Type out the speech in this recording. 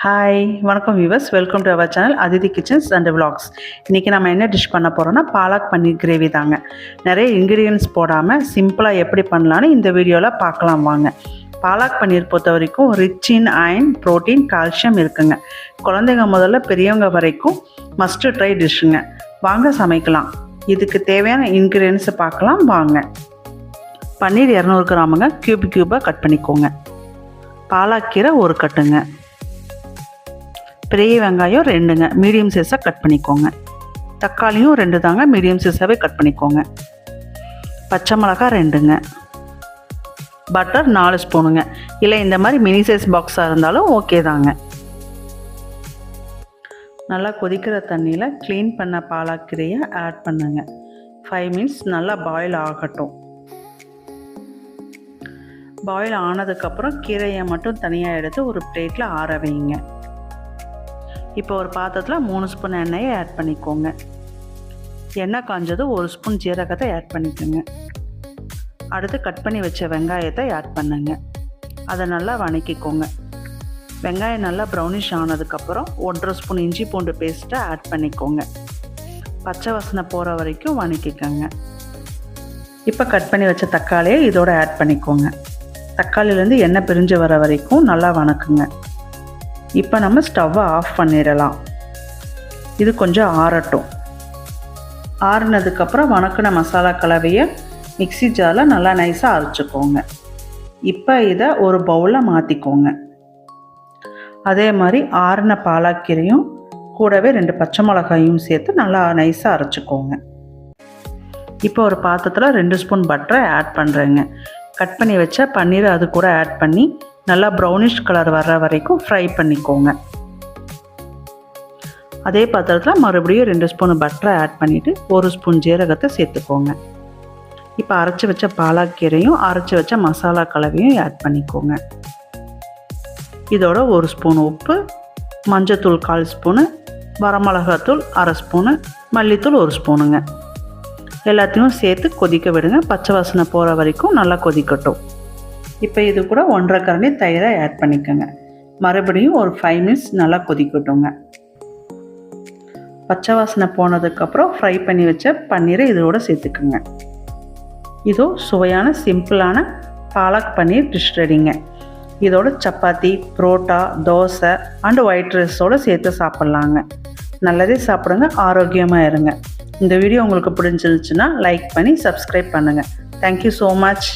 Hi வணக்கம் viewers, welcome to our channel Aditi kitchens and vlogs. இன்றைக்கி நம்ம என்ன டிஷ் பண்ண போகிறோம்னா பாலக் பன்னீர் கிரேவி தாங்க. நிறைய இன்க்ரீடியன்ஸ் போடாமல் சிம்பிளாக எப்படி பண்ணலான்னு இந்த வீடியோவில் பார்க்கலாம் வாங்க. பாலக் பன்னீர் பொறுத்த வரைக்கும் rich in iron, protein, calcium இருக்குங்க. குழந்தைங்க முதல்ல பெரியவங்க வரைக்கும் மஸ்ட் ட்ரை டிஷ்ஷுங்க. வாங்க சமைக்கலாம். இதுக்கு தேவையான இன்க்ரீடியன்ஸை பார்க்கலாம் வாங்க. பன்னீர் 200 கிராமுங்க, க்யூபாக கட் பண்ணிக்கோங்க. பாலாக்கீரை 1 கட்டுங்க. பெரிய வெங்காயம் 2ங்க, மீடியம் சைஸாக கட் பண்ணிக்கோங்க. தக்காளியும் 2 தாங்க, மீடியம் சைஸாகவே கட் பண்ணிக்கோங்க. பச்சை மிளகாய் 2ங்க. பட்டர் 4 ஸ்பூனுங்க. இல்லை இந்த மாதிரி மினி சைஸ் பாக்ஸாக இருந்தாலும் ஓகே தாங்க. நல்லா கொதிக்கிற தண்ணியில் க்ளீன் பண்ண பாலாக்கீரையை ஆட் பண்ணுங்க. 5 மினிட்ஸ் நல்லா பாயில் ஆகட்டும். பாயில் ஆனதுக்கப்புறம் கீரையை மட்டும் தனியாக எடுத்து ஒரு பிளேட்டில் ஆற வைங்க. இப்போ ஒரு பாத்திரத்தில் 3 ஸ்பூன் எண்ணெயை ஆட் பண்ணிக்கோங்க. எண்ணெய் காஞ்சது 1 ஸ்பூன் ஜீரகத்தை ஆட் பண்ணிக்கோங்க. அடுத்து கட் பண்ணி வச்ச வெங்காயத்தை ஆட் பண்ணுங்க. அதை நல்லா வணக்கிக்கோங்க. வெங்காயம் நல்லா ப்ரௌனிஷ் ஆனதுக்கப்புறம் 1.5 ஸ்பூன் இஞ்சி பூண்டு பேஸ்ட்டை ஆட் பண்ணிக்கோங்க. பச்சை வாசனை போகிற வரைக்கும் வணக்கிக்கோங்க. இப்போ கட் பண்ணி வச்ச தக்காளியை இதோட ஆட் பண்ணிக்கோங்க. தக்காளியிலேருந்து எண்ணெய் பிரிஞ்சு வர வரைக்கும் நல்லா வணக்குங்க. இப்போ நம்ம ஸ்டவ்வை ஆஃப் பண்ணிடலாம். இது கொஞ்சம் ஆறட்டும். ஆறுனதுக்கப்புறம் வணக்கின மசாலா கலவையை மிக்ஸி ஜாரில் நல்லா நைஸாக அரைச்சிக்கோங்க. இப்போ இதை ஒரு பவுலில் மாற்றிக்கோங்க. அதே மாதிரி ஆறின பாலாக்கீரையும் கூடவே 2 பச்சை மிளகாயும் சேர்த்து நல்லா நைஸாக அரைச்சிக்கோங்க. இப்போ ஒரு பாத்திரத்தில் 2 ஸ்பூன் பட்டரை ஆட் பண்ணுறேங்க. கட் பண்ணி வச்ச பன்னீரை அது கூட ஆட் பண்ணி நல்லா ப்ரௌனிஷ் கலர் வர்ற வரைக்கும் ஃப்ரை பண்ணிக்கோங்க. அதே பாத்திரத்தில் மறுபடியும் 2 ஸ்பூன் பட்டரை ஆட் பண்ணிவிட்டு 1 ஸ்பூன் ஜீரகத்தை சேர்த்துக்கோங்க. இப்போ அரைச்சி வச்ச பாலாக்கீரையும் அரைச்சி வச்ச மசாலா கலவையும் ஆட் பண்ணிக்கோங்க. இதோட 1 ஸ்பூன் உப்பு, மஞ்சத்தூள் 1/4 ஸ்பூனு, வரமிளகாத்தூள் 1/2 ஸ்பூனு, மல்லித்தூள் 1 ஸ்பூனுங்க. எல்லாத்தையும் சேர்த்து கொதிக்க விடுங்க. பச்சை வாசனை போகிற வரைக்கும் நல்லா கொதிக்கட்டும். இப்போ இது கூட 1.5 கரண்டி தயிரை ஆட் பண்ணிக்கோங்க. மறுபடியும் ஒரு 5 மினிட்ஸ் நல்லா கொதிக்கட்டுங்க. பச்சை வாசனை போனதுக்கப்புறம் ஃப்ரை பண்ணி வச்ச பன்னீரை இதோட சேர்த்துக்குங்க. இதோ சுவையான சிம்பிளான பாலக் பன்னீர் டிஷ் ரெடிங்க. இதோட சப்பாத்தி, புரோட்டா, தோசை அண்ட் ஒயிட் ரைஸோடு சேர்த்து சாப்பிட்லாங்க. நல்லதே சாப்பிடுங்க, ஆரோக்கியமாக இருங்க. இந்த வீடியோ உங்களுக்கு பிடிச்சிருந்துச்சுன்னா லைக் பண்ணி சப்ஸ்கிரைப் பண்ணுங்கள். Thank you so much.